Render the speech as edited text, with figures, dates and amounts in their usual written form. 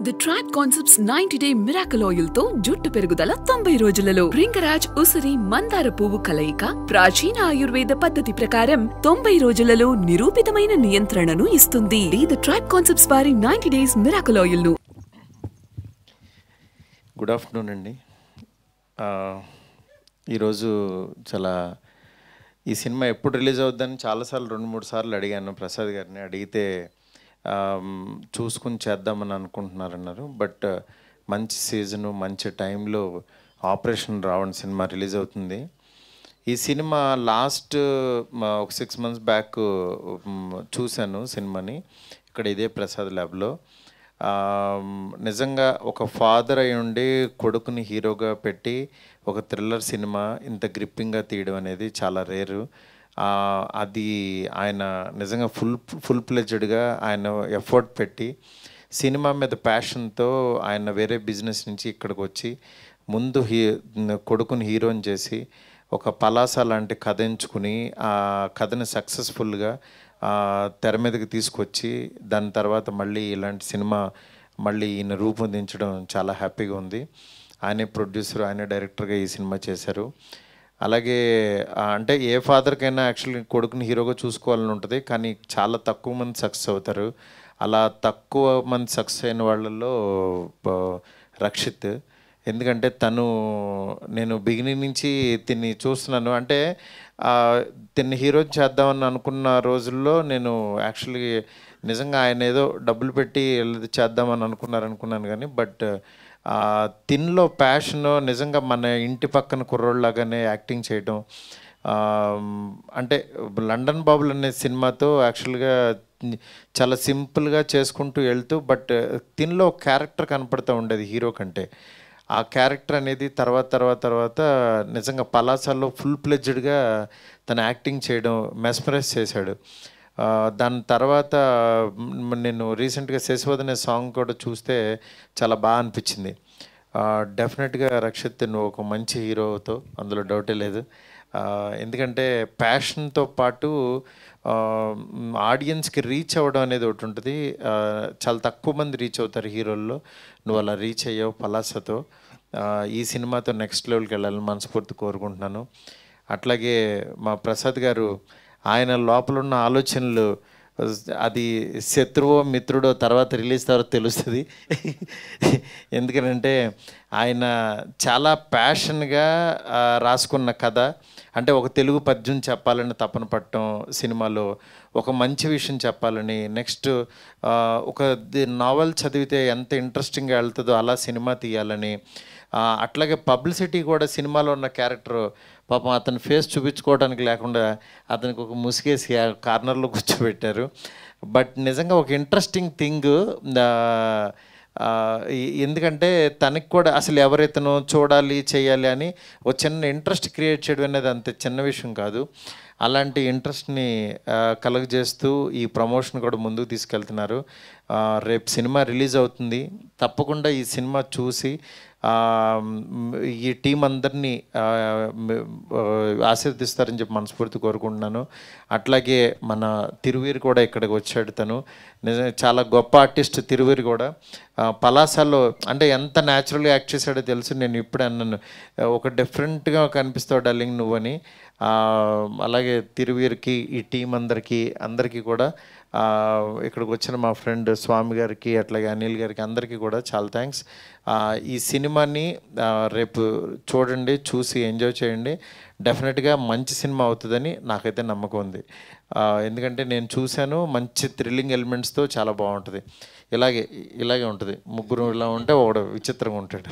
The Tribe Concepts 90-day Miracle Oil తో జుట్టు పెరుగుదల 90 రోజులలో రింగరాజ్ ఉసిరి మందార పువ్వు కలయిక ప్రాచీన ఆయుర్వేద పద్ధతి ప్రకారం 90 రోజులలో నిరూపితమైన నియంత్రణను ఇస్తుంది. The Tribe Concepts వారి 90 days Miracle Oil ను. గుడ్ ఆఫ్టర్నూన్ అండి. ఈరోజు చాలా ఈ సినిమా ఎప్పుడు రిలీజ్ అవుద్దని చాలాసార్లు 2-3 సార్లు అడిగాను ప్రసాద్ గారిని. అడిగితే చూసుకుని చేద్దామని అనుకుంటున్నారన్నారు. బట్ మంచి సీజను మంచి టైంలో ఆపరేషన్ రావణ్ సినిమా రిలీజ్ అవుతుంది. ఈ సినిమా లాస్ట్ ఒక 6 months బ్యాక్ చూశాను సినిమాని ఇక్కడ ఇదే ప్రసాద్ ల్యాబ్లో. నిజంగా ఒక ఫాదర్ అయి ఉండి కొడుకుని హీరోగా పెట్టి ఒక థ్రిల్లర్ సినిమా ఇంత గ్రిప్పింగ్గా తీయడం అనేది చాలా రేరు. అది ఆయన నిజంగా ఫుల్ ప్లెజ్డ్గా ఆయన ఎఫర్ట్ పెట్టి సినిమా మీద ప్యాషన్తో ఆయన వేరే బిజినెస్ నుంచి ఇక్కడికి వచ్చి ముందు కొడుకుని హీరోని చేసి ఒక పలాస లాంటి కథ ఎంచుకుని ఆ కథని సక్సెస్ఫుల్గా తెర మీదకి తీసుకొచ్చి దాని తర్వాత మళ్ళీ ఇలాంటి సినిమా మళ్ళీ ఈయన రూపొందించడం చాలా హ్యాపీగా ఉంది. ఆయనే ప్రొడ్యూసర్, ఆయనే డైరెక్టర్గా ఈ సినిమా చేశారు. అలాగే అంటే ఏ ఫాదర్కైనా యాక్చువల్లీ కొడుకుని హీరోగా చూసుకోవాలని ఉంటుంది, కానీ చాలా తక్కువ మంది సక్సెస్ అవుతారు. అలా తక్కువ మంది సక్సెస్ అయిన వాళ్ళల్లో రక్షిత్. ఎందుకంటే నేను బిగినింగ్ నుంచి తిని చూస్తున్నాను. అంటే తిన్ని హీరో చేద్దామని అనుకున్న రోజుల్లో నేను యాక్చువల్లీ నిజంగా ఆయన ఏదో డబ్బులు పెట్టి చేద్దామని అనుకున్నాను కానీ బట్ తిన్లో ప్యాషన్ నిజంగా మన ఇంటి పక్కన కుర్రోళ్ళలాగానే యాక్టింగ్ చేయడం. అంటే లండన్ బాబులు అనే సినిమాతో యాక్చువల్గా చాలా సింపుల్గా చేసుకుంటూ వెళ్తూ బట్ తిన్లో క్యారెక్టర్ కనపడుతూ ఉండేది హీరో కంటే. ఆ క్యారెక్టర్ అనేది తర్వాత నిజంగా పలాసాల్లో ఫుల్ ప్లెజ్డ్గా తను యాక్టింగ్ చేయడం మెస్మరైజ్ చేశాడు. దాని తర్వాత నేను రీసెంట్గా శశివదనే సాంగ్ కూడా చూస్తే చాలా బాగా అనిపించింది. డెఫినెట్గా రక్షిత్ నువ్వు ఒక మంచి హీరోతో, అందులో డౌటే లేదు. ఎందుకంటే ప్యాషన్తో పాటు ఆడియన్స్కి రీచ్ అవ్వడం అనేది ఒకటి ఉంటుంది. చాలా తక్కువ మంది రీచ్ అవుతారు హీరోల్లో, నువ్వు అలా రీచ్ అయ్యావు పలాసతో. ఈ సినిమాతో నెక్స్ట్ లెవెల్కి వెళ్ళాలని మనస్ఫూర్తి కోరుకుంటున్నాను. అట్లాగే మా ప్రసాద్ గారు ఆయన లోపల ఉన్న ఆలోచనలు అది శత్రువో మిత్రుడో తర్వాత రిలీజ్ తర్వాత తెలుస్తుంది. ఎందుకంటే ఆయన చాలా ప్యాషన్గా రాసుకున్న కథ. అంటే ఒక తెలుగు పద్యం చెప్పాలని తపన పట్టడం, సినిమాలో ఒక మంచి విషయం చెప్పాలని, నెక్స్ట్ ఒక నావెల్ చదివితే ఎంత ఇంట్రెస్టింగ్గా వెళ్తుందో అలా సినిమా తీయాలని, అట్లాగే పబ్లిసిటీ కూడా సినిమాలో ఉన్న క్యారెక్టర్ పాపం అతని ఫేస్ చూపించుకోవడానికి లేకుండా అతనికి ఒక ముసుగేసి కార్నర్లో కూర్చోబెట్టారు. బట్ నిజంగా ఒక ఇంట్రెస్టింగ్ థింగ్. ఎందుకంటే తనకి కూడా అసలు ఎవరైతేనో చూడాలి చేయాలి అని ఒక చిన్న ఇంట్రెస్ట్ క్రియేట్ చేయడం అనేది అంత చిన్న విషయం కాదు. అలాంటి ఇంట్రెస్ట్ని కలుగజేస్తూ ఈ ప్రమోషన్ కూడా ముందుకు తీసుకెళ్తున్నారు. రేపు సినిమా రిలీజ్ అవుతుంది. తప్పకుండా ఈ సినిమా చూసి ఈ టీం అందరినీ ఆశీర్వదిస్తారని చెప్పి మనస్ఫూర్తి కోరుకుంటున్నాను. అట్లాగే మన తిరువీరు కూడా ఇక్కడికి వచ్చాడు. తను నిజంగా చాలా గొప్ప ఆర్టిస్ట్. తిరువీరు కూడా పలాసాలో అంటే ఎంత న్యాచురల్గా యాక్ట్ చేశాడో తెలుసు. నేను ఇప్పుడే అన్నాను, ఒక డిఫరెంట్గా కనిపిస్తావు డార్లింగ్ నువ్వని. అలాగే తిరువీరుకి, ఈ టీం అందరికీ కూడా ఇక్కడికి వచ్చిన మా ఫ్రెండ్ స్వామి గారికి, అట్లాగే అనిల్ గారికి, అందరికీ కూడా చాలా థ్యాంక్స్. ఈ సినిమాని రేపు చూడండి, చూసి ఎంజాయ్ చేయండి. డెఫినెట్గా మంచి సినిమా అవుతుందని నాకైతే నమ్మకం ఉంది. ఎందుకంటే నేను చూశాను, మంచి థ్రిల్లింగ్ ఎలిమెంట్స్తో చాలా బాగుంటుంది. ఇలాగే ఉంటుంది. ముగ్గురు ఇలా ఉంటే ఒకడు విచిత్రంగా ఉంటాడు.